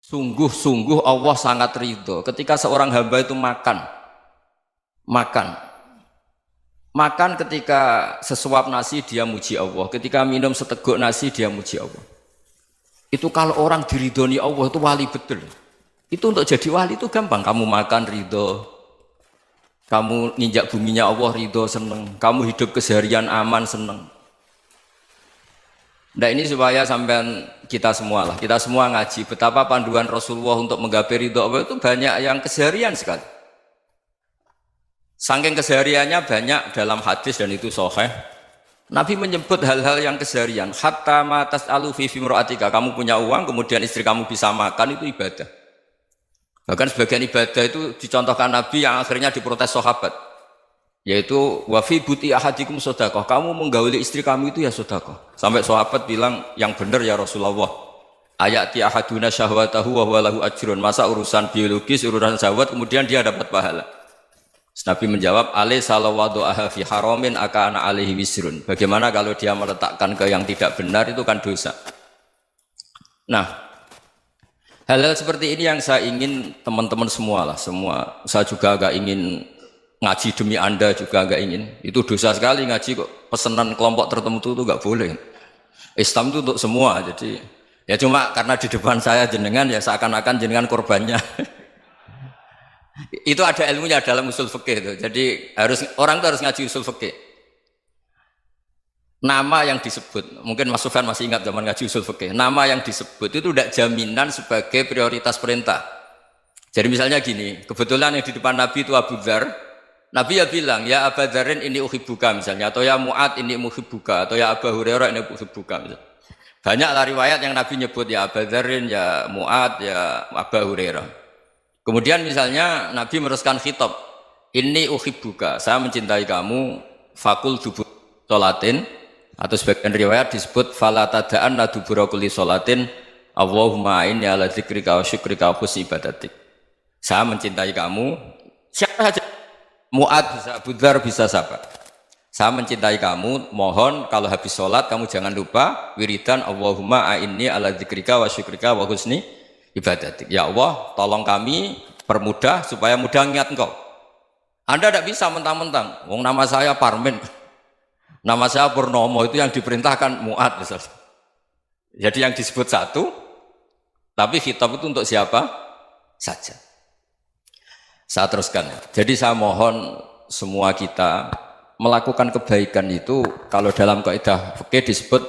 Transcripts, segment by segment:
Sungguh-sungguh Allah sangat ridho ketika seorang hamba itu makan, makan ketika sesuap nasi dia muji Allah, ketika minum seteguk nasi dia muji Allah. Itu kalau orang diridhoni Allah itu wali betul. Itu untuk jadi wali itu gampang. Kamu makan ridho, kamu ninjak buminya Allah ridho seneng, kamu hidup keseharian aman seneng. Nah ini supaya sampean kita semua ngaji betapa panduan Rasulullah untuk menggapai ridho Allah itu banyak yang keseharian sekali. Saking kesehariannya banyak dalam hadis dan itu sahih. Nabi menyebut hal-hal yang keseharian. Hatta ma tas'alu fi imra'atika, kamu punya uang kemudian istri kamu bisa makan itu ibadah. Bahkan sebagian ibadah itu dicontohkan Nabi yang akhirnya diprotes sahabat. Yaitu wa fi buti ahadikum sedekah, kamu menggauli istri kamu itu ya sedekah. Sampai sahabat bilang yang benar ya Rasulullah. Ayati ahaduna syahwatahu wa huwa lahu ajrun. Masa urusan biologis, urusan syahwat kemudian dia dapat pahala. Nabi menjawab, alaih salawadu'aha fi haramin akana alaihi wisrun. Bagaimana kalau dia meletakkan ke yang tidak benar itu kan dosa. Nah, hal-hal seperti ini yang saya ingin teman-teman semua. Saya juga agak ingin ngaji demi Anda juga agak ingin. Itu dosa sekali ngaji kok pesanan kelompok tertentu itu enggak boleh. Islam itu untuk semua. Jadi ya cuma karena di depan saya jenengan ya seakan-akan jenengan korbannya. Itu ada ilmunya dalam usul fikih itu. Jadi orang itu harus ngaji usul fikih. Nama yang disebut, mungkin Mas Sufyan masih ingat zaman ngaji usul fikih. Nama yang disebut itu tidak jaminan sebagai prioritas perintah. Jadi misalnya gini, kebetulan yang di depan Nabi itu Abu Dzar. Nabi ya bilang, ya Aba Dzarin ini uhibbuka misalnya, atau ya Mu'ad ini muhibbuka, atau ya Abu Hurairah ini uhibbuka misalnya. Banyaklah riwayat yang Nabi nyebut ya Aba Dzarin, ya Mu'ad, ya Abu Hurairah. Kemudian misalnya Nabi meneruskan khitab, ini uhibbuka, saya mencintai kamu, fakul dubur sholatin, atau sebagian riwayat disebut falatadaan la dubura kulli sholatin, Allahumma inni ala dzikrika wa syukrika wa husni ibadatik. Saya mencintai kamu, siapa saja, Mu'ad bisa, Abu Dzar bisa siapa. Saya mencintai kamu, mohon kalau habis sholat kamu jangan lupa wiridan Allahumma a'inni ala dzikrika wa syukrika wa husni ibadatik. Ya Allah, tolong kami permudah supaya mudah ingat engkau. Anda tidak bisa mentang-mentang, wong nama saya Parmin, nama saya Purnomo, itu yang diperintahkan Mu'ad misalnya. Jadi yang disebut satu, tapi khitab itu untuk siapa saja. Saya teruskan. Jadi saya mohon semua kita melakukan kebaikan itu, kalau dalam kaidah fikih disebut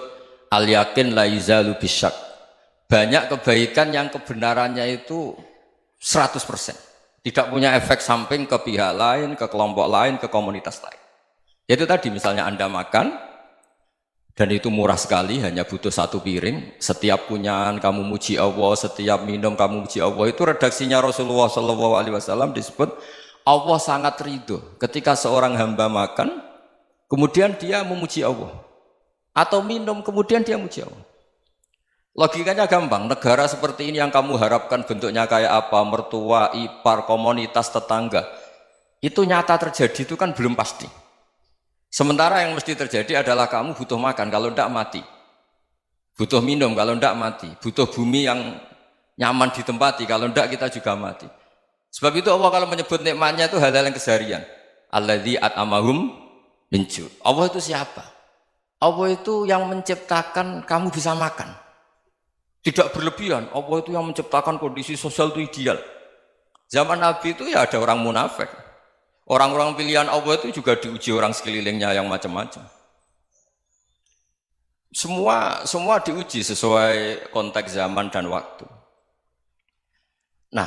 al yakin la yuzalu bisyak. Banyak kebaikan yang kebenarannya itu 100%. Tidak punya efek samping ke pihak lain, ke kelompok lain, ke komunitas lain. Yaitu tadi misalnya Anda makan, dan itu murah sekali, hanya butuh satu piring. Setiap punyaan kamu muji Allah, setiap minum kamu muji Allah. Itu redaksinya Rasulullah SAW disebut, Allah sangat ridho ketika seorang hamba makan, kemudian dia memuji Allah. Atau minum, kemudian dia muji Allah. Logikanya gampang, negara seperti ini yang kamu harapkan bentuknya kayak apa, mertua, ipar, komunitas, tetangga, itu nyata terjadi itu kan belum pasti. Sementara yang mesti terjadi adalah kamu butuh makan, kalau tidak mati. Butuh minum, kalau tidak mati. Butuh bumi yang nyaman ditempati, kalau tidak kita juga mati. Sebab itu Allah kalau menyebut nikmatnya itu hal-hal yang keseharian. Alladzi at'amahum min ju'. Allah itu siapa? Allah itu yang menciptakan kamu bisa makan. Tidak berlebihan, Allah itu yang menciptakan kondisi sosial itu ideal. Zaman Nabi itu ya ada orang munafik. Orang-orang pilihan Allah itu juga diuji orang sekelilingnya yang macam-macam. Semua diuji sesuai konteks zaman dan waktu. Nah,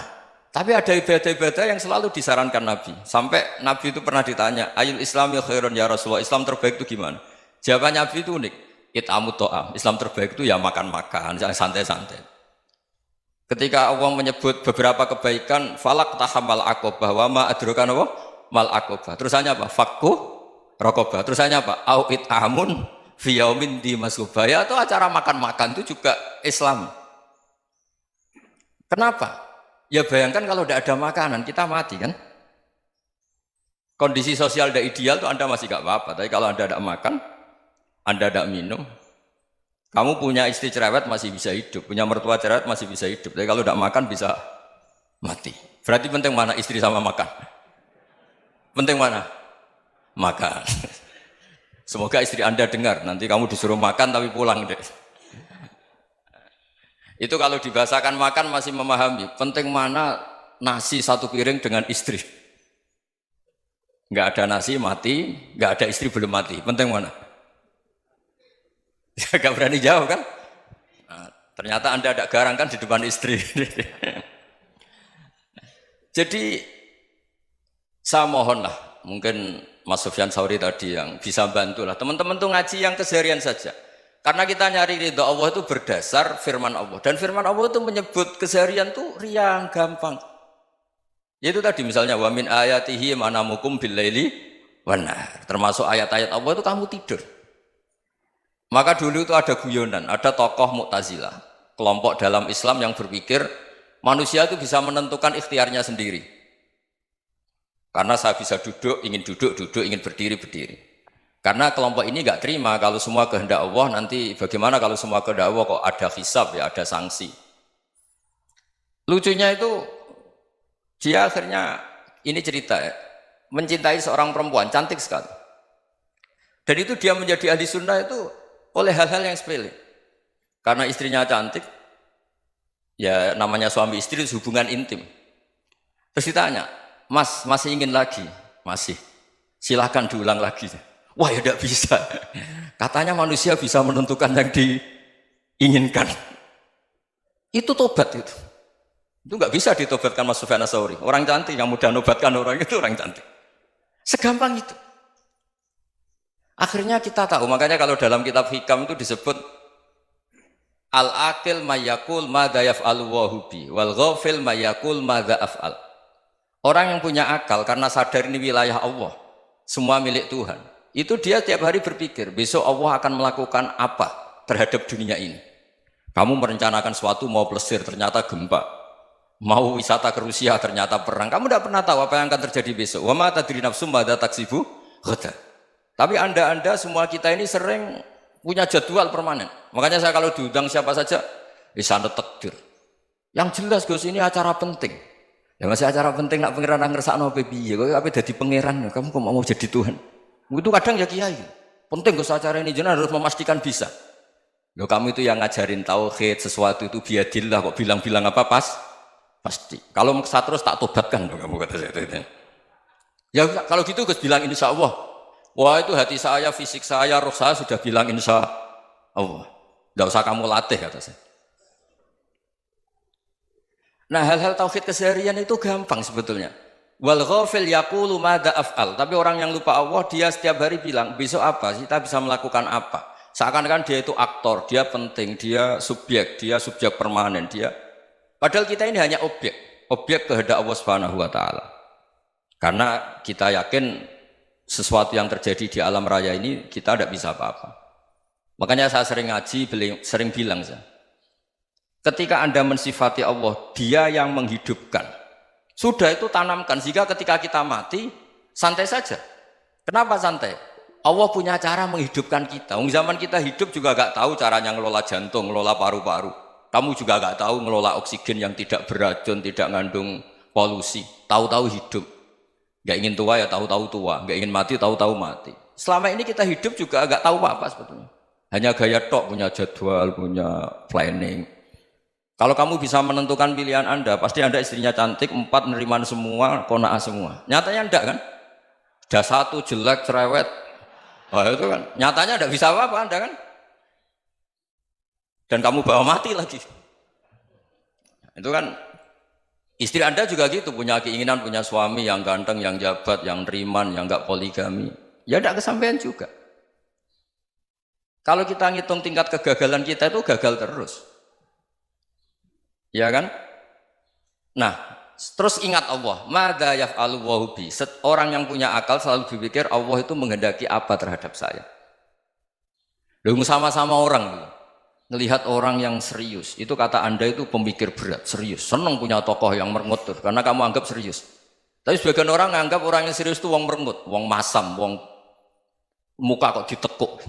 tapi ada ibadah-ibadah yang selalu disarankan Nabi. Sampai Nabi itu pernah ditanya, ayul islami khairun ya Rasulullah, Islam terbaik itu gimana? Jawaban Nabi itu unik. It'amut to'am, Islam terbaik itu ya makan-makan, santai-santai. Ketika Allah menyebut beberapa kebaikan, falak tahamal akobah, wa ma adrokan apa? Mal akobah. Terusannya apa? Fakku rokobah. Terusannya apa? Au it'amun fiyaumin di masubaya. Atau acara makan-makan itu juga Islam. Kenapa? Ya bayangkan kalau tidak ada makanan, kita mati kan? Kondisi sosial tidak ideal itu Anda masih gak apa-apa. Tapi kalau Anda tidak makan, Anda tidak minum, Kamu punya istri cerewet masih bisa hidup, punya mertua cerewet masih bisa hidup. Tapi kalau tidak makan bisa mati. Berarti penting mana istri sama makan? Penting mana? Makan. Semoga istri Anda dengar, nanti kamu disuruh makan tapi pulang deh. Itu kalau dibahasakan makan masih memahami. Penting mana nasi satu piring dengan istri. Nggak ada nasi mati, nggak ada istri belum mati. Penting mana? Gak berani jawab kan? Nah, ternyata Anda ada garang kan di depan istri. Jadi saya mohonlah, mungkin Mas Sufyan Sauri tadi yang bisa bantu lah. Teman-teman tuh ngaji yang keseharian saja. Karena kita nyari ridho Allah itu berdasar firman Allah. Dan firman Allah itu menyebut keseharian tuh riang, gampang. Yaitu tadi misalnya wa min ayatihi manamukum billaili wan nahar. Termasuk ayat-ayat Allah itu kamu tidur. Maka dulu itu ada guyonan, ada tokoh Mu'tazilah, kelompok dalam Islam yang berpikir manusia itu bisa menentukan ikhtiarnya sendiri. Karena saya bisa duduk, ingin berdiri, berdiri. Karena kelompok ini nggak terima kalau semua kehendak Allah, nanti bagaimana kalau semua kehendak Allah kok ada hisab ya, ada sanksi. Lucunya itu dia akhirnya, ini cerita ya, mencintai seorang perempuan, cantik sekali. Dan itu dia menjadi ahli sunnah itu oleh hal-hal yang sepele. Karena istrinya cantik, ya namanya suami istri itu hubungan intim. Terus ditanya, Mas, masih ingin lagi? Masih. Silahkan diulang lagi. Wah ya tidak bisa. Katanya manusia bisa menentukan yang diinginkan. Itu tobat itu. Itu nggak bisa ditobatkan Mas Sufyan Ats-Tsauri. Orang cantik yang mudah nobatkan orang itu orang cantik. Segampang itu. Akhirnya kita tahu, makanya kalau dalam kitab Hikam itu disebut al-aqil mayyakul madza yaf'alu wa hubi wal ghafil mayyakul madza af'al. Orang yang punya akal karena sadar ini wilayah Allah, semua milik Tuhan. Itu dia tiap hari berpikir, besok Allah akan melakukan apa terhadap dunia ini. Kamu merencanakan suatu mau plesir ternyata gempa. Mau wisata ke Rusia ternyata perang. Kamu tidak pernah tahu apa yang akan terjadi besok. Wa ma tadri nafsum madza taksibu ghadan. Tapi anda semua kita ini sering punya jadwal permanen. Makanya saya kalau diundang siapa saja, bisa takdir. Yang jelas Gus ini acara penting. Ya masih acara penting nak pangeran ngersakno piye? Kowe ape dadi pangeran, kamu kok mau jadi Tuhan? Itu kadang ya kiai. Penting Gus acara ini jenengan harus memastikan bisa. Loh kamu itu yang ngajarin tauhid, sesuatu itu biadillah kok bilang-bilang apa pasti. Kalau maksa terus tak tobatkan kamu kata saya. Ya kalau gitu Gus bilang insya Allah. Wah itu hati saya, fisik saya, roh saya sudah bilang insya Allah. Tidak usah kamu latih kata saya. Nah hal-hal tauhid keseharian itu gampang sebetulnya. Wal ghafil yaqulu madza af'al. Tapi orang yang lupa Allah dia setiap hari bilang besok apa? Kita bisa melakukan apa? Seakan-akan dia itu aktor, dia penting, dia subjek permanen, dia. Padahal kita ini hanya objek kehendak Allah Subhanahu wa taala. Karena kita yakin sesuatu yang terjadi di alam raya ini kita tidak bisa apa-apa. Makanya saya sering ngaji, sering bilang saya, ketika Anda mensifati Allah, dia yang menghidupkan. Sudah itu tanamkan, sehingga ketika kita mati, santai saja. Kenapa santai? Allah punya cara menghidupkan kita. Zaman kita hidup juga gak tahu caranya ngelola jantung, ngelola paru-paru. Kamu juga gak tahu ngelola oksigen yang tidak beracun, tidak mengandung polusi. Tahu-tahu hidup. Gak ingin tua ya tahu-tahu tua, gak ingin mati tahu-tahu mati. Selama ini kita hidup juga gak tahu apa sebetulnya. Hanya gaya tok, punya jadwal, punya planning. Kalau kamu bisa menentukan pilihan Anda, pasti Anda istrinya cantik, 4 neriman semua, kona'ah semua. Nyatanya enggak kan? Ada 1 jelek, cerewet. Oh itu kan, nyatanya enggak bisa apa-apa Anda kan? Dan kamu bawa mati lagi. Itu kan, istri Anda juga gitu, punya keinginan, punya suami yang ganteng, yang jabat, yang neriman, yang enggak poligami. Ya enggak kesampaian juga. Kalau kita ngitung tingkat kegagalan kita itu gagal terus. Ya kan? Nah, terus ingat Allah, madza yaf'alu wa hubi. Orang yang punya akal selalu berpikir Allah itu menghendaki apa terhadap saya. Loh sama-sama orang ngelihat orang yang serius. Itu kata Anda itu pemikir berat, serius. Senang punya tokoh yang merengut karena kamu anggap serius. Tapi sebagian orang anggap orang yang serius itu wong merengut, wong masam, wong muka kok ditekuk.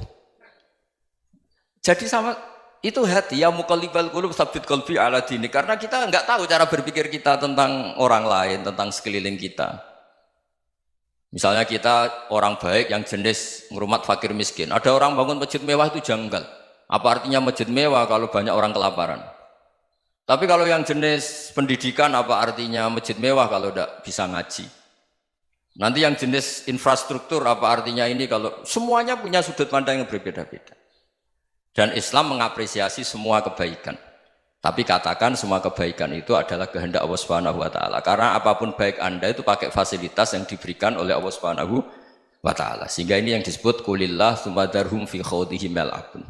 Jadi sama Itu hati, ya muqallibal qulub tsabbit qalbi ala dinik. Karena kita nggak tahu cara berpikir kita tentang orang lain, tentang sekeliling kita. Misalnya kita orang baik yang jenis ngrumat fakir miskin. Ada orang bangun masjid mewah itu janggal. Apa artinya masjid mewah kalau banyak orang kelaparan? Tapi kalau yang jenis pendidikan, apa artinya masjid mewah kalau tidak bisa ngaji? Nanti yang jenis infrastruktur, apa artinya ini kalau semuanya punya sudut pandang yang berbeda-beda. Dan Islam mengapresiasi semua kebaikan. Tapi katakan semua kebaikan itu adalah kehendak Allah Subhanahu wa taala. Karena apapun baik Anda itu pakai fasilitas yang diberikan oleh Allah Subhanahu wa taala. Sehingga ini yang disebut kulillah sumadarhum fi khawdihim yal'abun.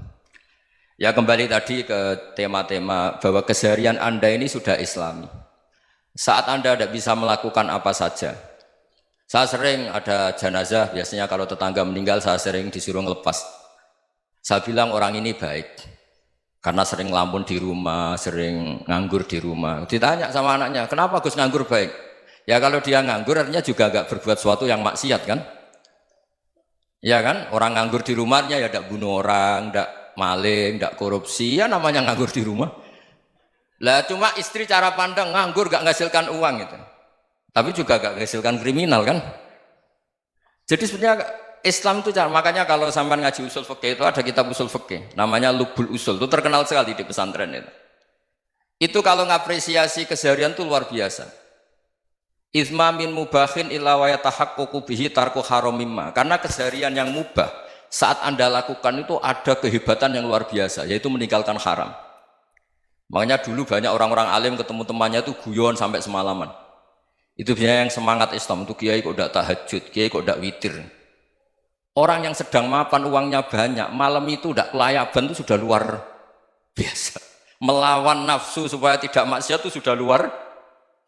Ya kembali tadi ke tema-tema bahwa keseharian Anda ini sudah Islami. Saat Anda tidak bisa melakukan apa saja. Saya sering ada jenazah, biasanya kalau tetangga meninggal saya sering disuruh ngelepas. Saya bilang orang ini baik karena sering ngelamun di rumah, sering nganggur di rumah. Ditanya sama anaknya, kenapa Gus nganggur baik? Ya kalau dia nganggur artinya juga agak berbuat sesuatu yang maksiat kan? Ya kan? Orang nganggur di rumahnya ya tidak bunuh orang, tidak maling, tidak korupsi, ya namanya nganggur di rumah. Lah cuma istri cara pandang nganggur gak menghasilkan uang itu. Tapi juga gak menghasilkan kriminal kan? Jadi sebenarnya Islam itu makanya kalau sampai ngaji usul fikih itu ada kitab usul fikih namanya Lubul Usul, itu terkenal sekali di pesantren itu. Itu kalau ngapresiasi keseharian itu luar biasa. Izma min mubahin illa wa yatahaqququ bihi tarku haramimma. Karena keseharian yang mubah saat Anda lakukan itu ada kehebatan yang luar biasa, yaitu meninggalkan haram. Makanya dulu banyak orang-orang alim ketemu temannya itu guyon sampai semalaman. Itu biasanya yang semangat Islam itu kiai kok tidak tahajud, kiai kok tidak witir. Orang yang sedang mapan uangnya banyak, malam itu tidak kelayaban itu sudah luar biasa. Melawan nafsu supaya tidak maksiat itu sudah luar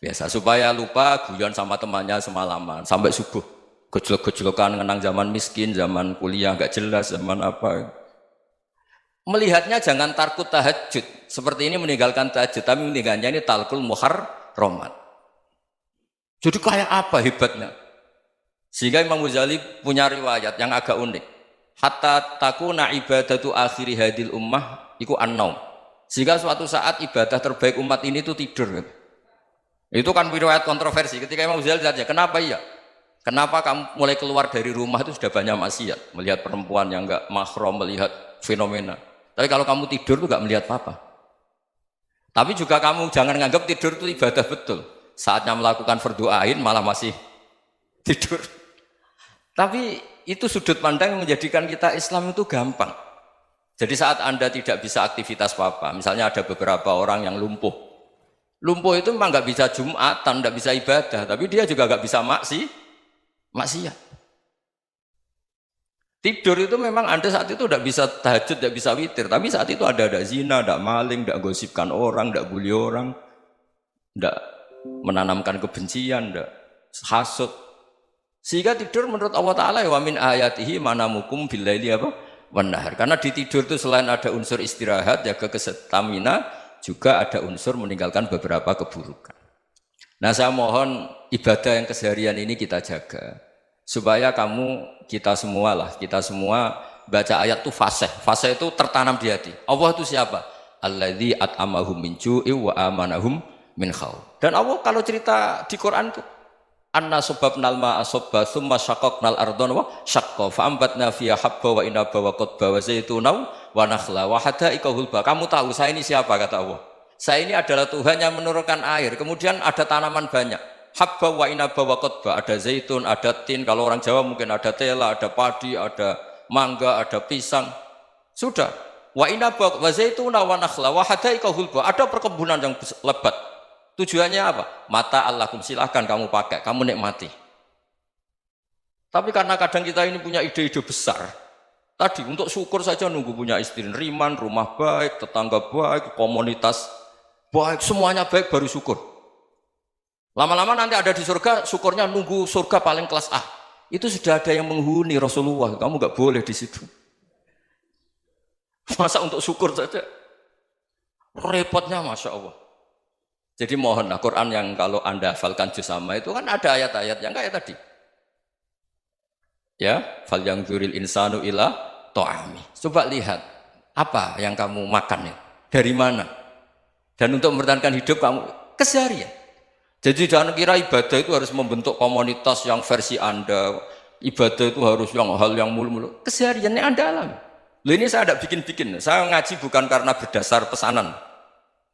biasa. Supaya lupa guyon sama temannya semalaman sampai subuh. Gejolak-gejolokan mengenang zaman miskin, zaman kuliah gak jelas, zaman apa. Melihatnya jangan tarkut tahajud. Seperti ini meninggalkan tahajud, tapi meninggalnya ini talkul muharramat. Jadi kayak apa hebatnya? Sehingga Imam Ghazali punya riwayat yang agak unik. Hatta takuna ibadatu akhiri hadil ummah iku an-naum. Sehingga suatu saat ibadah terbaik umat ini itu tidur. Itu kan riwayat kontroversi. Ketika Imam Ghazali tanya, kenapa iya? Kenapa kamu mulai keluar dari rumah itu sudah banyak maksiat? Melihat perempuan yang enggak mahram, melihat fenomena. Tapi kalau kamu tidur itu enggak melihat apa-apa. Tapi juga kamu jangan nganggap tidur itu ibadah betul. Saatnya melakukan fardu ain malah masih tidur. Tapi itu sudut pandang yang menjadikan kita Islam itu gampang. Jadi saat Anda tidak bisa aktivitas apa-apa, misalnya ada beberapa orang yang lumpuh. Lumpuh itu memang nggak bisa Jumatan, nggak bisa ibadah, tapi dia juga nggak bisa maksiat. Tidur itu memang Anda saat itu tidak bisa tahajud, tidak bisa witir, tapi saat itu ada zina, ada maling, tidak gosipkan orang, tidak bully orang, tidak menanamkan kebencian, tidak hasud. Sehingga tidur menurut Allah Ta'ala wa min ayatihi manamukum billaili apa? Wan-nahar. Karena di tidur itu selain ada unsur istirahat, jaga stamina, juga ada unsur meninggalkan beberapa keburukan. Nah saya mohon ibadah yang keseharian ini kita jaga. Supaya kita semua baca ayat itu fasih. Fasih itu tertanam di hati. Allah itu siapa? Alladzi at'amahum min ju'i wa amanahum min khauf. Dan Allah kalau cerita di Quran itu anna sababnal ma'a sabba thumma syaqaqnal ardhan wa syaqqa fa ambatna fiha habba wa inaba wa qadba wa zaituna wa nakhla wa hadaika hulba. Kamu tahu saya ini siapa kata Allah? Saya ini adalah Tuhan yang menurunkan air. Kemudian ada tanaman banyak. Habba wa inaba wa qadba, ada zaitun, ada tin, kalau orang Jawa mungkin ada tela, ada padi, ada mangga, ada pisang. Sudah. Wa inaba wa zaituna wa nakhla wa hadaika hulba. Ada perkebunan yang lebat. Tujuannya apa? Mata Allahkum, silahkan kamu pakai, kamu nikmati. Tapi karena kadang kita ini punya ide-ide besar. Tadi untuk syukur saja nunggu punya istri riman, rumah baik, tetangga baik, komunitas baik, semuanya baik baru syukur. Lama-lama nanti ada di surga, syukurnya nunggu surga paling kelas A. Itu sudah ada yang menghuni Rasulullah, kamu nggak boleh di situ. Masa untuk syukur saja? Repotnya Masya Allah. Jadi mohonlah Quran yang kalau Anda hafalkan juz sama itu kan ada ayat-ayat yang kayak tadi. Ya, fal yang dzuril insanu ila ta'ami. Coba lihat Apa yang kamu makan ya? Dari mana? Dan untuk mempertahankan hidup kamu keseharian. Jadi jangan kira ibadah itu harus membentuk komunitas yang versi Anda. Ibadah itu harus yang hal yang mulu-mulu. Kesehariannya Anda alami. Loh ini saya tidak bikin-bikin. Saya ngaji bukan karena berdasar pesanan.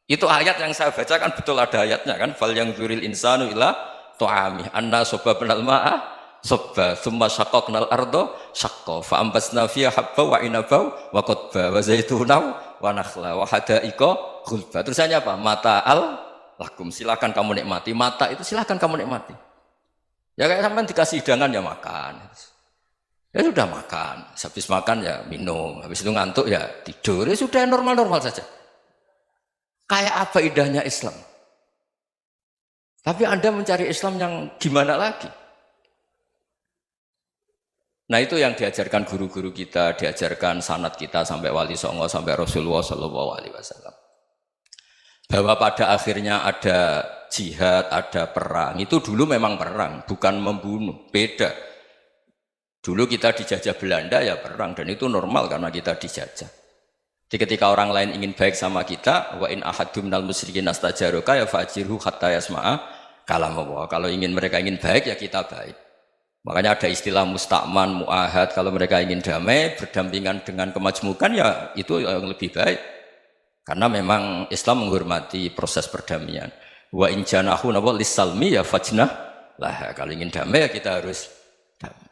Itu ayat yang saya baca kan betul ada ayatnya kan. Fal yang dzuril insanu ila ta'ami anna sababnal ma'a sabba thumma syaqqaqnal ardo syaqqa fa ambasna fiha habba wa inaba wa qadba wa zaituna wa nakhla wa hadaika ghulba. Terusannya apa? Mata'al lakum, silakan kamu nikmati. Mata itu silakan kamu nikmati. Ya kayak sampean dikasih hidangan ya makan. Ya sudah makan, habis makan ya minum, habis itu ngantuk ya tidur. Ya sudah normal-normal saja. Kayak apa indahnya Islam? Tapi Anda mencari Islam yang gimana lagi? Nah itu yang diajarkan guru-guru kita, diajarkan sanad kita sampai Wali Songo, sampai Rasulullah SAW. Bahwa pada akhirnya ada jihad, ada perang. Itu dulu memang perang, bukan membunuh, beda. Dulu kita dijajah Belanda ya perang, dan itu normal karena kita dijajah. Jadi ketika orang lain ingin baik sama kita, wa in ahadum minal musyrikin astajaruka ya fajirhu hatta yasma'a kalam Allah. Kalau mereka ingin baik ya kita baik. Makanya ada istilah mustakman, mu'ahad. Kalau mereka ingin damai, berdampingan dengan kemajmukan ya itu yang lebih baik. Karena memang Islam menghormati proses perdamaian. Wa in janahu lis-salmi ya fajnah lah. Kalau ingin damai ya kita harus damai.